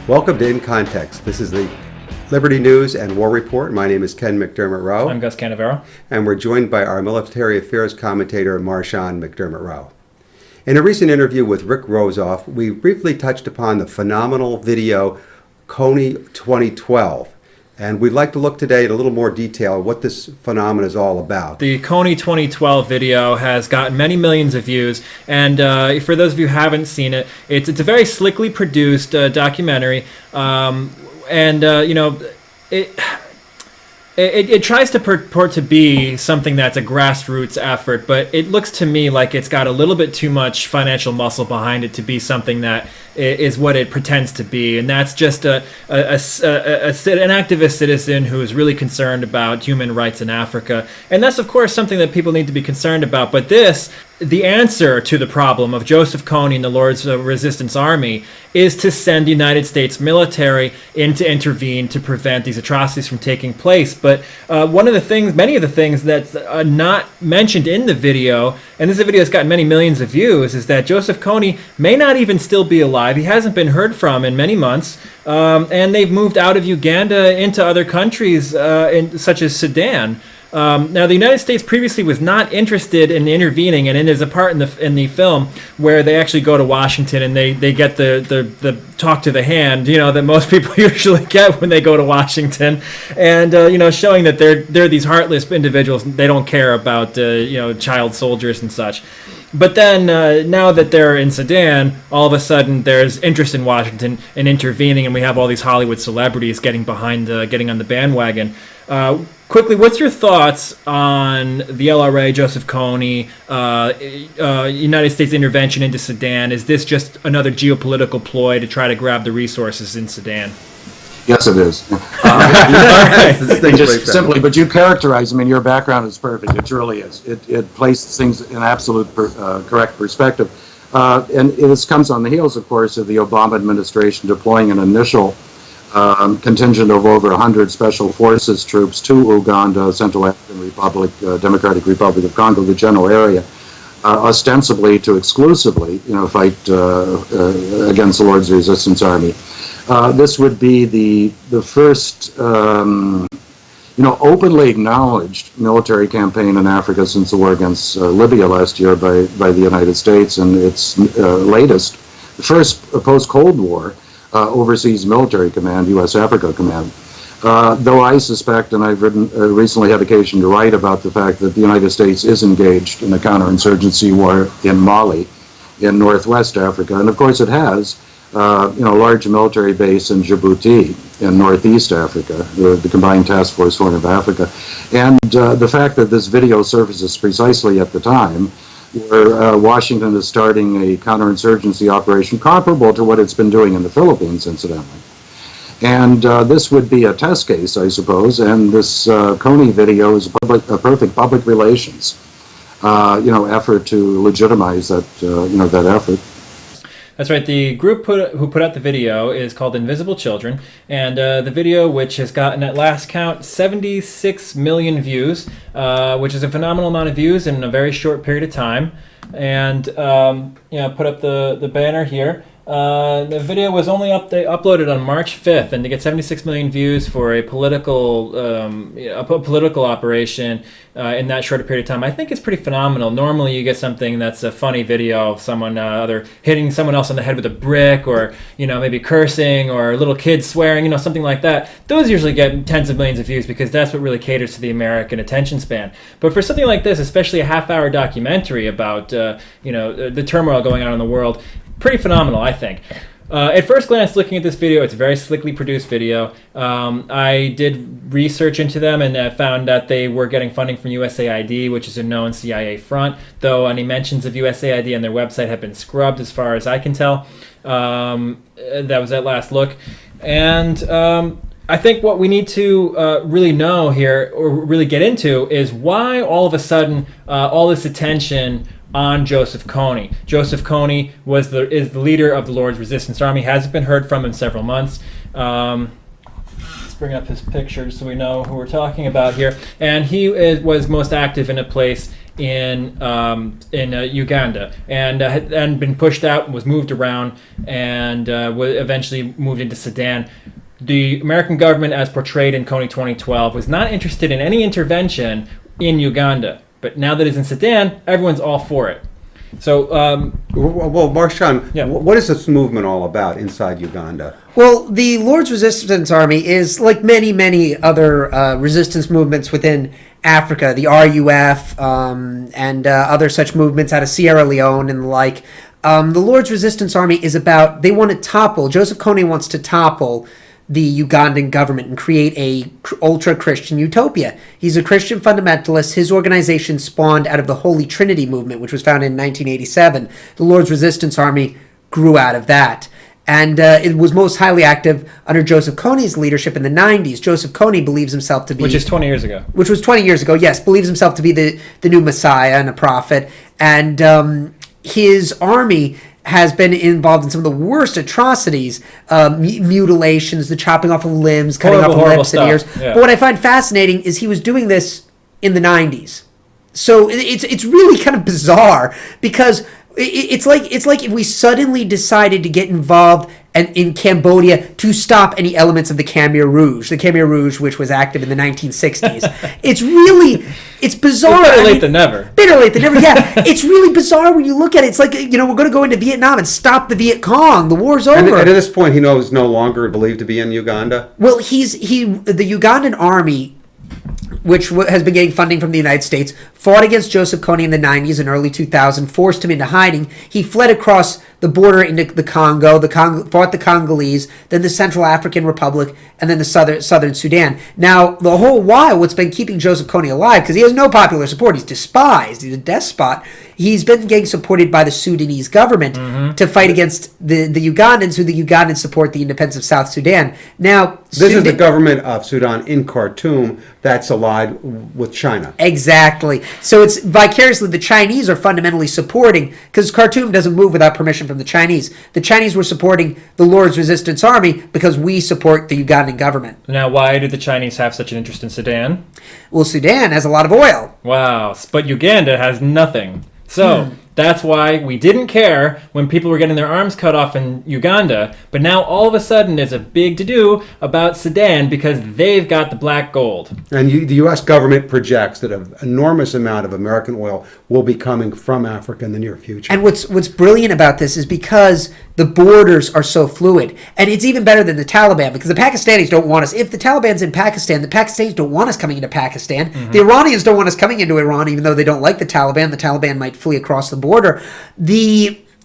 Welcome to In Context. This is the Liberty News and War Report. My name is Ken McDermott-Rowe. I'm Gus Canavero. And we're joined by our military affairs commentator, Marshawn McDermott-Rowe. In a recent interview with Rick Rozoff, we briefly touched upon the phenomenal video Kony 2012. And we'd like to look today at a little more detail what this phenomenon is all about. The Kony 2012 video has gotten many millions of views, and for those of you who haven't seen it, it's a very slickly produced documentary, It tries to purport to be something that's a grassroots effort, but it looks to me like it's got a little bit too much financial muscle behind it to be something that is what it pretends to be, and that's just an activist citizen who is really concerned about human rights in Africa, and that's of course something that people need to be concerned about. But the answer to the problem of Joseph Kony and the Lord's Resistance Army is to send the United States military in to intervene to prevent these atrocities from taking place. But many of the things that's not mentioned in the video, and this video has gotten many millions of views, is that Joseph Kony may not even still be alive. He hasn't been heard from in many months, and they've moved out of Uganda into other countries such as Sudan. Now, the United States previously was not interested in intervening, and there's a part in the film where they actually go to Washington and they get the talk to the hand, that most people usually get when they go to Washington, and showing that they're these heartless individuals. They don't care about child soldiers and such. But then now that they're in Sudan, all of a sudden there's interest in Washington in intervening, and we have all these Hollywood celebrities getting on the bandwagon. Quickly, what's your thoughts on the LRA, Joseph Kony, United States intervention into Sudan? Is this just another geopolitical ploy to try to grab the resources in Sudan? Yes, it is. Just simply, but you characterize, your background is perfect. It truly is. It places things in absolute correct perspective. And this comes on the heels, of course, of the Obama administration deploying an initial contingent of over 100 Special Forces troops to Uganda, Central African Republic, Democratic Republic of Congo, the general area, ostensibly to exclusively, fight against the Lord's Resistance Army. This would be the first, openly acknowledged military campaign in Africa since the war against Libya last year by the United States, and its latest, the first post-Cold War overseas military command, U.S. Africa Command. Though I suspect, and I've recently had occasion to write about the fact that the United States is engaged in a counterinsurgency war in Mali, in Northwest Africa, and of course it has. A large military base in Djibouti in Northeast Africa, the Combined Task Force Horn of Africa. And the fact that this video surfaces precisely at the time where Washington is starting a counterinsurgency operation comparable to what it's been doing in the Philippines, incidentally. And this would be a test case, I suppose, and this Kony video is a perfect public relations effort to legitimize that effort. That's right. The group who put out the video is called Invisible Children, and the video, which has gotten at last count 76 million views, which is a phenomenal amount of views in a very short period of time. And put up the banner here. The video was only uploaded on March 5th, and to get 76 million views for a political operation in that short period of time, I think it's pretty phenomenal. Normally, you get something that's a funny video of someone either hitting someone else on the head with a brick, or maybe cursing, or little kids swearing, something like that. Those usually get tens of millions of views because that's what really caters to the American attention span. But for something like this, especially a half-hour documentary about the turmoil going on in the world, pretty phenomenal, I think. At first glance, looking at this video, it's a very slickly produced video. I did research into them and found that they were getting funding from USAID, which is a known CIA front, though any mentions of USAID on their website have been scrubbed as far as I can tell. That was at last look. And I think what we need to really know here, or really get into, is why all of a sudden all this attention on Joseph Kony. Joseph Kony is the leader of the Lord's Resistance Army. Hasn't been heard from in several months. Let's bring up his picture so we know who we're talking about here. And he was most active in a place in Uganda, and had been pushed out and was moved around, and eventually moved into Sudan. The American government, as portrayed in Kony 2012, was not interested in any intervention in Uganda. But now that it's in Sudan, everyone's all for it. So, well, Marshawn, Yeah. what is this movement all about inside Uganda? Well, the Lord's Resistance Army is like many, many other resistance movements within Africa, the RUF and other such movements out of Sierra Leone and the like. The Lord's Resistance Army is about, they want to topple, Joseph Kony wants to topple the Ugandan government and create a ultra-Christian utopia. He's a Christian fundamentalist. His organization spawned out of the Holy Trinity movement, which was founded in 1987. The Lord's Resistance Army grew out of that. And it was most highly active under Joseph Kony's leadership in the 90s. Joseph Kony believes himself to be... which is 20 years ago. Which was 20 years ago, yes. Believes himself to be the new Messiah and a prophet. And his army has been involved in some of the worst atrocities, mutilations, the chopping off of limbs, cutting off of lips and ears. Yeah. But what I find fascinating is he was doing this in the 90s. So it's really kind of bizarre because it's like if we suddenly decided to get involved in Cambodia to stop any elements of the Khmer Rouge, which was active in the 1960s. It's bizarre. Better late than never. Better late than never, yeah. It's really bizarre when you look at it. It's like, we're going to go into Vietnam and stop the Viet Cong. The war's over. And at this point, he knows no longer believed to be in Uganda? Well, the Ugandan army, which has been getting funding from the United States, fought against Joseph Kony in the 90s and early 2000s, forced him into hiding. He fled across the border into the Congo, fought the Congolese, then the Central African Republic, and then the Southern Sudan. Now, the whole while, what's been keeping Joseph Kony alive, because he has no popular support, he's despised, he's a despot, he's been getting supported by the Sudanese government to fight against the Ugandans, who the Ugandans support the independence of South Sudan. Now, This is the government of Sudan in Khartoum that's allied with China. Exactly. So it's vicariously the Chinese are fundamentally supporting, because Khartoum doesn't move without permission from the Chinese. The Chinese were supporting the Lord's Resistance Army because we support the Ugandan government. Now, why do the Chinese have such an interest in Sudan? Well, Sudan has a lot of oil. Wow, but Uganda has nothing. So that's why we didn't care when people were getting their arms cut off in Uganda, but now all of a sudden there's a big to-do about Sudan because they've got the black gold. And the U.S. government projects that an enormous amount of American oil will be coming from Africa in the near future. And what's brilliant about this is because the borders are so fluid. And it's even better than the Taliban, because the Pakistanis don't want us. If the Taliban's in Pakistan, the Pakistanis don't want us coming into Pakistan. The Iranians don't want us coming into Iran, even though they don't like the Taliban. The Taliban might flee across the border.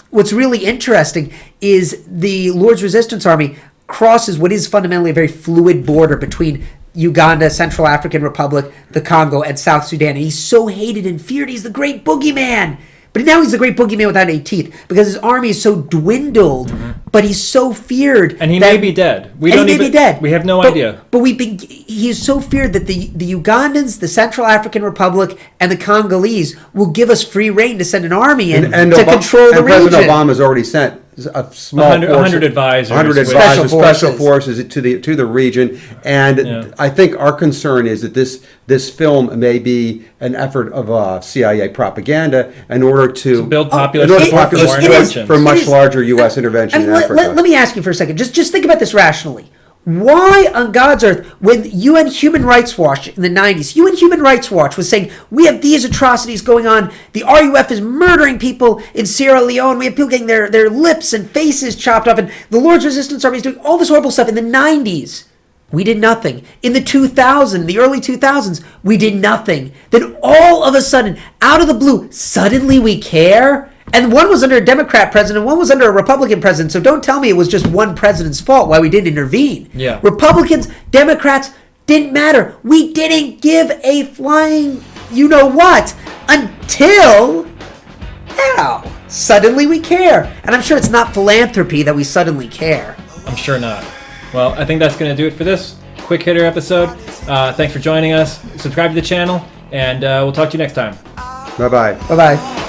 What's really interesting is the Lord's Resistance Army crosses what is fundamentally a very fluid border between Uganda, Central African Republic, the Congo, and South Sudan. And he's so hated and feared. He's the great boogeyman. But now he's the great boogeyman without any teeth because his army is so dwindled, but he's so feared. And he may be dead. He may be dead. We have no idea. But he is so feared that the Ugandans, the Central African Republic, and the Congolese will give us free reign to send an army in to control the region. President Obama's already sent a small 100 advisors. 100 advisors, special forces to the region. And I think our concern is that this film may be an effort of CIA propaganda in order to build popular support for a much larger U.S. intervention in Africa. Let me ask you for a second. Just think about this rationally. Why on God's earth, when UN Human Rights Watch in the 90s, UN Human Rights Watch was saying, we have these atrocities going on, the RUF is murdering people in Sierra Leone, we have people getting their lips and faces chopped off, and the Lord's Resistance Army is doing all this horrible stuff in the 90s. We did nothing. In the the early 2000s, we did nothing. Then all of a sudden, out of the blue, suddenly we care? And one was under a Democrat president, one was under a Republican president. So don't tell me it was just one president's fault why we didn't intervene. Yeah. Republicans, Democrats, didn't matter. We didn't give a flying you-know-what until now. Suddenly we care. And I'm sure it's not philanthropy that we suddenly care. I'm sure not. Well, I think that's going to do it for this quick hitter episode. Thanks for joining us. Subscribe to the channel, and we'll talk to you next time. Bye-bye. Bye-bye.